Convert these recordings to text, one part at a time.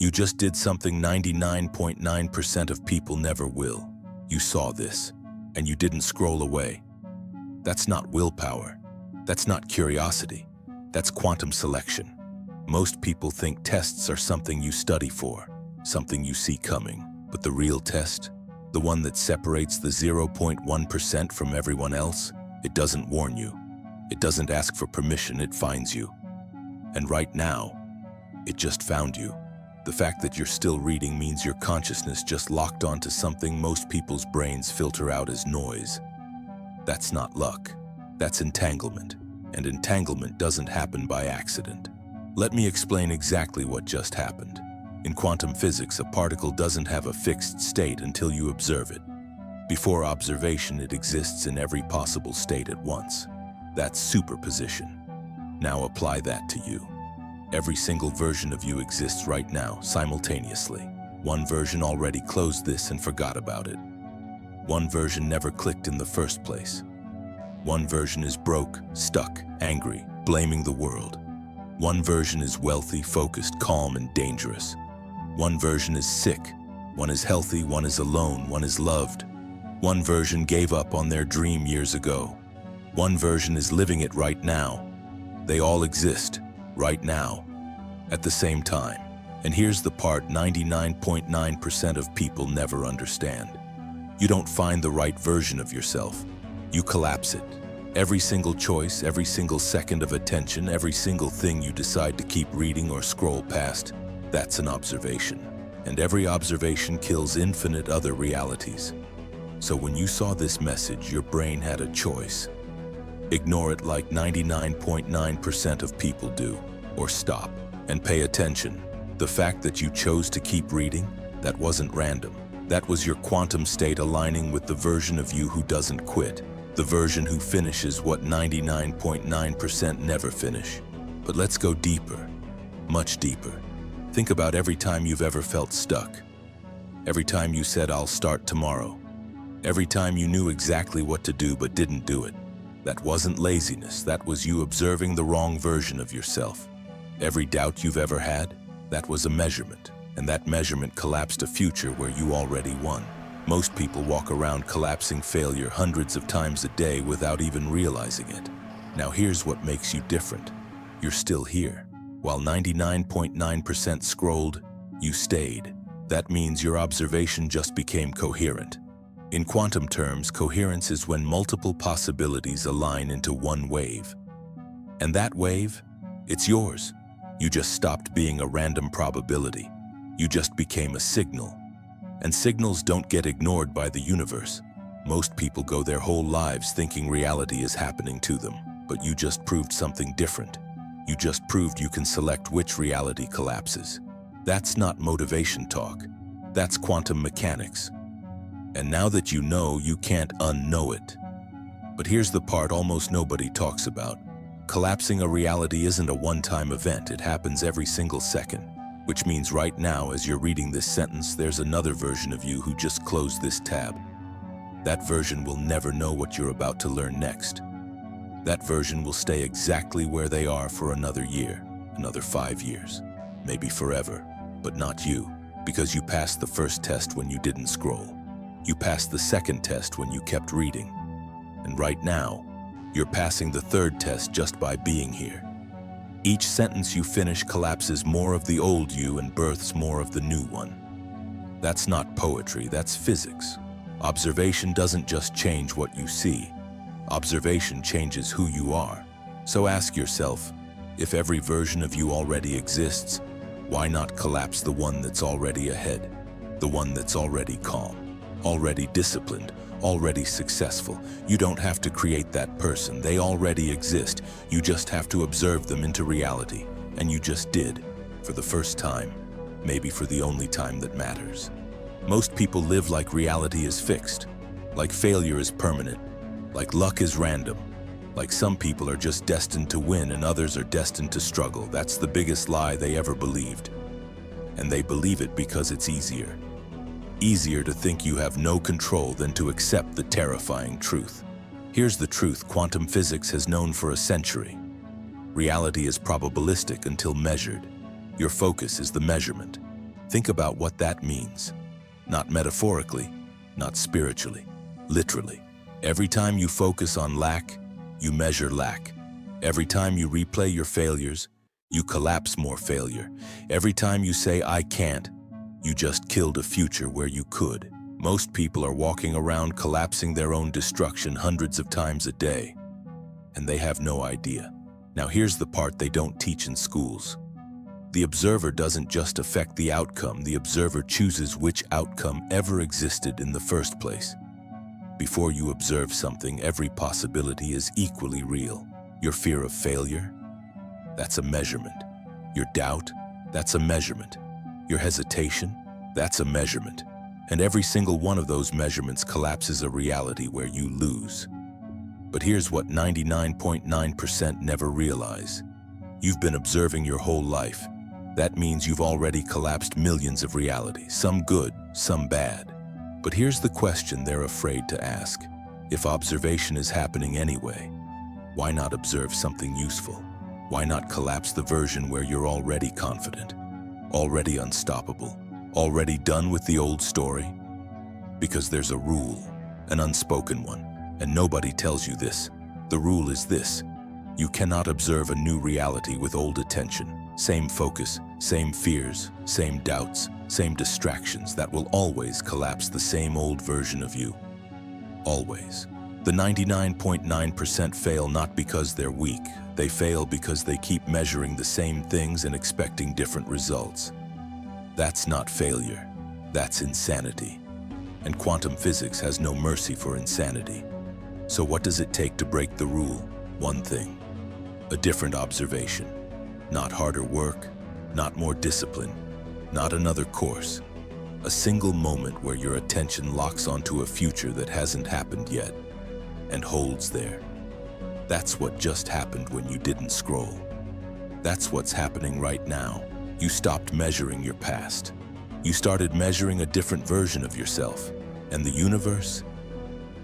You just did something 99.9% of people never will. You saw this, and you didn't scroll away. That's not willpower. That's not curiosity. That's quantum selection. Most people think tests are something you study for, something you see coming. But the real test, the one that separates the 0.1% from everyone else, it doesn't warn you. It doesn't ask for permission, it finds you. And right now, it just found you. The fact that you're still reading means your consciousness just locked onto something most people's brains filter out as noise. That's not luck. That's entanglement. And entanglement doesn't happen by accident. Let me explain exactly what just happened. In quantum physics, a particle doesn't have a fixed state until you observe it. Before observation, it exists in every possible state at once. That's superposition. Now apply that to you. Every single version of you exists right now, simultaneously. One version already closed this and forgot about it. One version never clicked in the first place. One version is broke, stuck, angry, blaming the world. One version is wealthy, focused, calm, and dangerous. One version is sick. One is healthy, one is alone, one is loved. One version gave up on their dream years ago. One version is living it right now. They all exist. Right now, at the same time. And here's the part 99.9% of people never understand. You don't find the right version of yourself. You collapse it. Every single choice, every single second of attention, every single thing you decide to keep reading or scroll past, that's an observation. And every observation kills infinite other realities. So when you saw this message, your brain had a choice. Ignore it like 99.9% of people do, or stop and pay attention. The fact that you chose to keep reading, that wasn't random. That was your quantum state aligning with the version of you who doesn't quit, the version who finishes what 99.9% never finish. But let's go deeper, much deeper. Think about every time you've ever felt stuck. Every time you said, "I'll start tomorrow." Every time you knew exactly what to do but didn't do it. That wasn't laziness, that was you observing the wrong version of yourself. Every doubt you've ever had, that was a measurement, and that measurement collapsed a future where you already won. Most people walk around collapsing failure hundreds of times a day without even realizing it. Now here's what makes you different. You're still here. While 99.9% scrolled, you stayed. That means your observation just became coherent. In quantum terms, coherence is when multiple possibilities align into one wave. And that wave, it's yours. You just stopped being a random probability. You just became a signal. And signals don't get ignored by the universe. Most people go their whole lives thinking reality is happening to them, but you just proved something different. You just proved you can select which reality collapses. That's not motivation talk. That's quantum mechanics. And now that you know, you can't unknow it. But here's the part almost nobody talks about. Collapsing a reality isn't a one-time event, it happens every single second. Which means right now, as you're reading this sentence, there's another version of you who just closed this tab. That version will never know what you're about to learn next. That version will stay exactly where they are for another year, another 5 years, maybe forever. But not you, because you passed the first test when you didn't scroll. You passed the second test when you kept reading. And right now, you're passing the third test just by being here. Each sentence you finish collapses more of the old you and births more of the new one. That's not poetry, that's physics. Observation doesn't just change what you see. Observation changes who you are. So ask yourself, if every version of you already exists, why not collapse the one that's already ahead? The one that's already calm, already disciplined, already successful. You don't have to create that person. They already exist. You just have to observe them into reality. And you just did, for the first time, maybe for the only time that matters. Most people live like reality is fixed, like failure is permanent, like luck is random, like some people are just destined to win and others are destined to struggle. That's the biggest lie they ever believed. And they believe it because it's easier. Easier to think you have no control than to accept the terrifying truth. Here's the truth quantum physics has known for a century. Reality is probabilistic until measured. Your focus is the measurement. Think about what that means. Not metaphorically, not spiritually, literally. Every time you focus on lack, you measure lack. Every time you replay your failures, you collapse more failure. Every time you say, "I can't," you just killed a future where you could. Most people are walking around collapsing their own destruction hundreds of times a day, and they have no idea. Now here's the part they don't teach in schools. The observer doesn't just affect the outcome, the observer chooses which outcome ever existed in the first place. Before you observe something, every possibility is equally real. Your fear of failure? That's a measurement. Your doubt? That's a measurement. Your hesitation? That's a measurement. And every single one of those measurements collapses a reality where you lose. But here's what 99.9% never realize. You've been observing your whole life. That means you've already collapsed millions of realities, some good, some bad. But here's the question they're afraid to ask. If observation is happening anyway, why not observe something useful? Why not collapse the version where you're already confident, already unstoppable, already done with the old story? Because there's a rule, an unspoken one, and nobody tells you this. The rule is this: you cannot observe a new reality with old attention. Same focus, same fears, same doubts, same distractions. That will always collapse the same old version of you. Always. The 99.9% fail not because they're weak. They fail because they keep measuring the same things and expecting different results. That's not failure. That's insanity. And quantum physics has no mercy for insanity. So what does it take to break the rule? One thing: a different observation. Not harder work, not more discipline, not another course. A single moment where your attention locks onto a future that hasn't happened yet and holds there. That's what just happened when you didn't scroll. That's what's happening right now. You stopped measuring your past. You started measuring a different version of yourself. And the universe?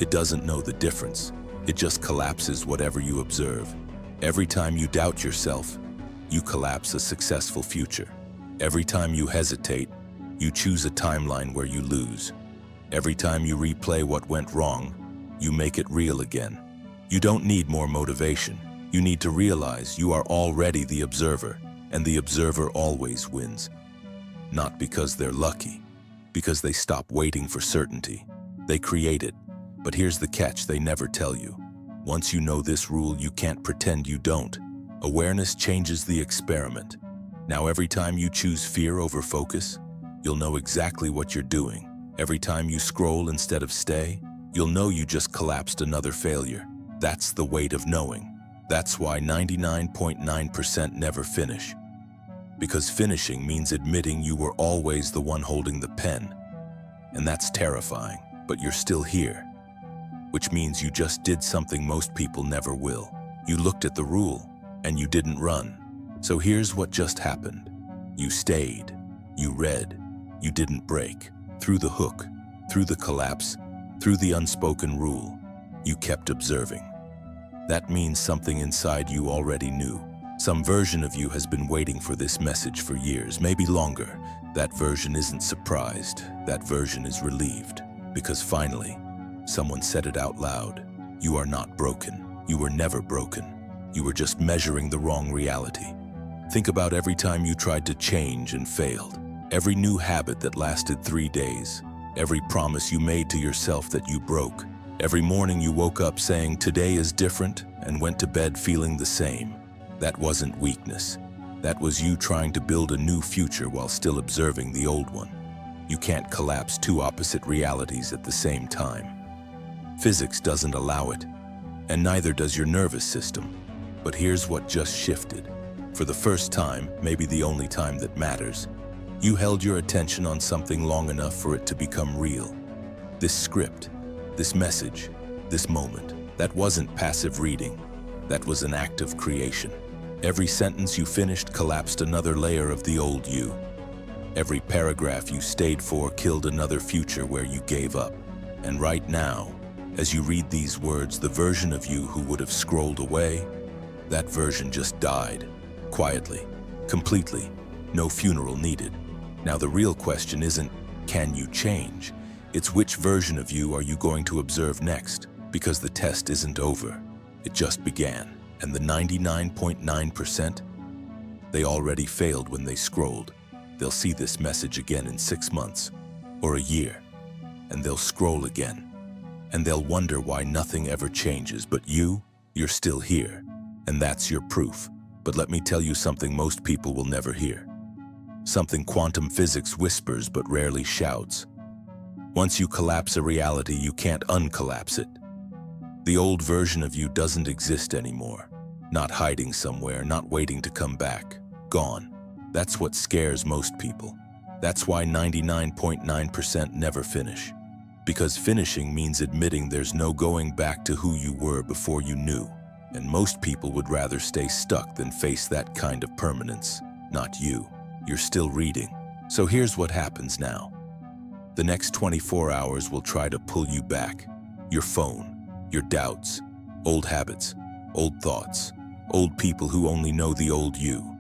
It doesn't know the difference. It just collapses whatever you observe. Every time you doubt yourself, you collapse a successful future. Every time you hesitate, you choose a timeline where you lose. Every time you replay what went wrong, you make it real again. You don't need more motivation. You need to realize you are already the observer, and the observer always wins. Not because they're lucky, because they stop waiting for certainty. They create it. But here's the catch they never tell you. Once you know this rule, you can't pretend you don't. Awareness changes the experiment. Now every time you choose fear over focus, you'll know exactly what you're doing. Every time you scroll instead of stay, you'll know you just collapsed another failure. That's the weight of knowing. That's why 99.9% never finish. Because finishing means admitting you were always the one holding the pen. And that's terrifying, but you're still here. Which means you just did something most people never will. You looked at the rule, and you didn't run. So here's what just happened. You stayed. You read. You didn't break. Through the hook, through the collapse, through the unspoken rule, you kept observing. That means something inside you already knew. Some version of you has been waiting for this message for years, maybe longer. That version isn't surprised. That version is relieved. Because finally, someone said it out loud. You are not broken. You were never broken. You were just measuring the wrong reality. Think about every time you tried to change and failed. Every new habit that lasted 3 days. Every promise you made to yourself that you broke. Every morning you woke up saying, "Today is different," and went to bed feeling the same. That wasn't weakness. That was you trying to build a new future while still observing the old one. You can't collapse two opposite realities at the same time. Physics doesn't allow it, and neither does your nervous system. But here's what just shifted. For the first time, maybe the only time that matters, you held your attention on something long enough for it to become real. This script, this message, this moment, that wasn't passive reading. That was an act of creation. Every sentence you finished collapsed another layer of the old you. Every paragraph you stayed for killed another future where you gave up. And right now, as you read these words, the version of you who would have scrolled away, that version just died. Quietly, completely, no funeral needed. Now the real question isn't, can you change? It's which version of you are you going to observe next? Because the test isn't over. It just began. And the 99.9%? They already failed when they scrolled. They'll see this message again in 6 months or a year, and they'll scroll again. And they'll wonder why nothing ever changes, but you're still here. And that's your proof. But let me tell you something most people will never hear. Something quantum physics whispers but rarely shouts. Once you collapse a reality, you can't uncollapse it. The old version of you doesn't exist anymore. Not hiding somewhere, not waiting to come back. Gone. That's what scares most people. That's why 99.9% never finish. Because finishing means admitting there's no going back to who you were before you knew. And most people would rather stay stuck than face that kind of permanence. Not you. You're still reading. So here's what happens now. The next 24 hours will try to pull you back. Your phone, your doubts, old habits, old thoughts, old people who only know the old you.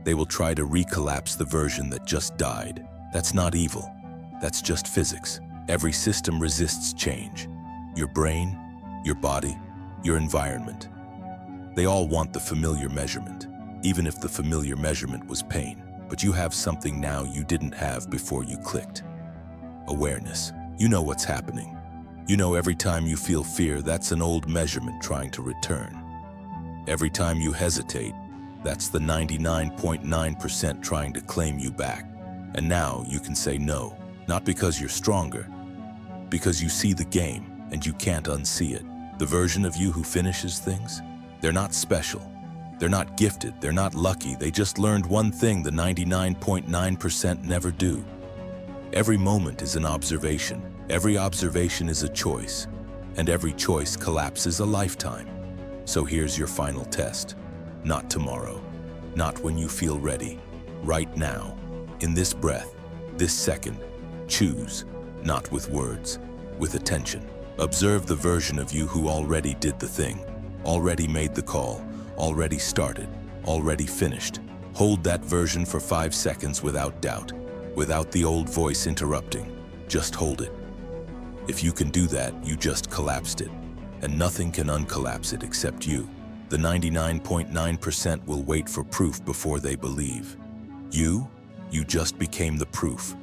They will try to recollapse the version that just died. That's not evil. That's just physics. Every system resists change. Your brain, your body, your environment. They all want the familiar measurement, even if the familiar measurement was pain. But you have something now you didn't have before you clicked. Awareness. You know what's happening. You know every time you feel fear, that's an old measurement trying to return. Every time you hesitate, that's the 99.9% trying to claim you back. And now you can say no, not because you're stronger, because you see the game and you can't unsee it. The version of you who finishes things, they're not special. They're not gifted, they're not lucky, they just learned one thing the 99.9% never do. Every moment is an observation, every observation is a choice, and every choice collapses a lifetime. So here's your final test. Not tomorrow, not when you feel ready, right now, in this breath, this second. Choose, not with words, with attention. Observe the version of you who already did the thing, already made the call, already started, already finished. Hold that version for 5 seconds without doubt, without the old voice interrupting. Just hold it. If you can do that, you just collapsed it. And nothing can uncollapse it except you. The 99.9% will wait for proof before they believe. You just became the proof.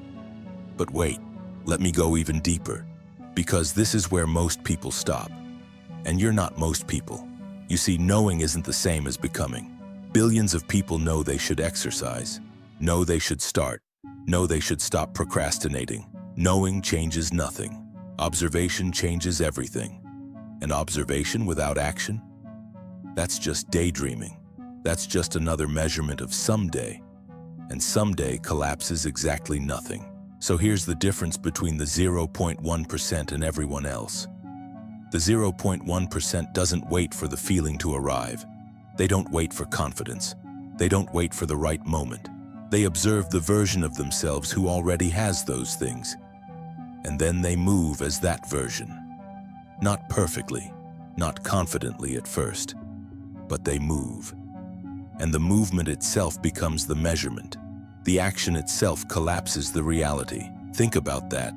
But wait, let me go even deeper. Because this is where most people stop. And you're not most people. You see, knowing isn't the same as becoming. Billions of people know they should exercise, know they should start, know they should stop procrastinating. Knowing changes nothing. Observation changes everything. And observation without action? That's just daydreaming. That's just another measurement of someday. And someday collapses exactly nothing. So here's the difference between the 0.1% and everyone else. The 0.1% doesn't wait for the feeling to arrive. They don't wait for confidence. They don't wait for the right moment. They observe the version of themselves who already has those things. And then they move as that version. Not perfectly, not confidently at first, but they move. And the movement itself becomes the measurement. The action itself collapses the reality. Think about that.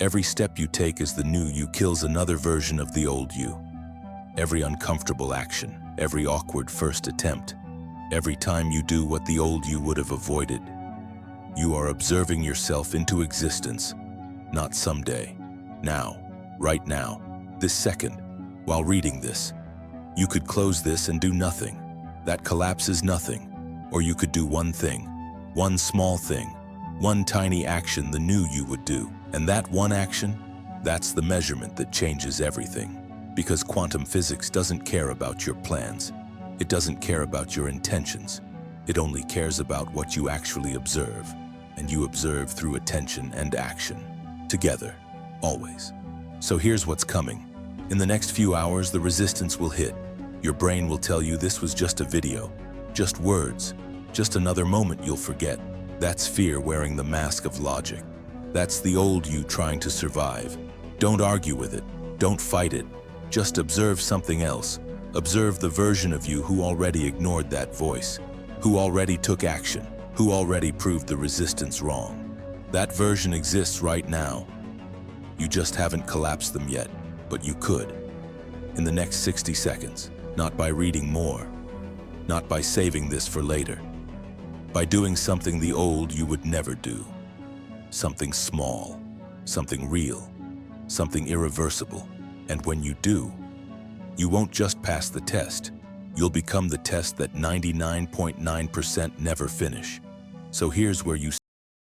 Every step you take as the new you kills another version of the old you. Every uncomfortable action, every awkward first attempt, every time you do what the old you would have avoided, you are observing yourself into existence, not someday. Now, right now, this second, while reading this. You could close this and do nothing. That collapses nothing. Or you could do one thing, one small thing, one tiny action the new you would do. And that one action, that's the measurement that changes everything. Because quantum physics doesn't care about your plans. It doesn't care about your intentions. It only cares about what you actually observe. And you observe through attention and action. Together, always. So here's what's coming. In the next few hours, the resistance will hit. Your brain will tell you this was just a video, just words, just another moment you'll forget. That's fear wearing the mask of logic. That's the old you trying to survive. Don't argue with it. Don't fight it. Just observe something else. Observe the version of you who already ignored that voice, who already took action, who already proved the resistance wrong. That version exists right now. You just haven't collapsed them yet, but you could. In the next 60 seconds, not by reading more, not by saving this for later, by doing something the old you would never do. Something small, something real, something irreversible. And when you do, you won't just pass the test, you'll become the test that 99.9% never finish. So here's where you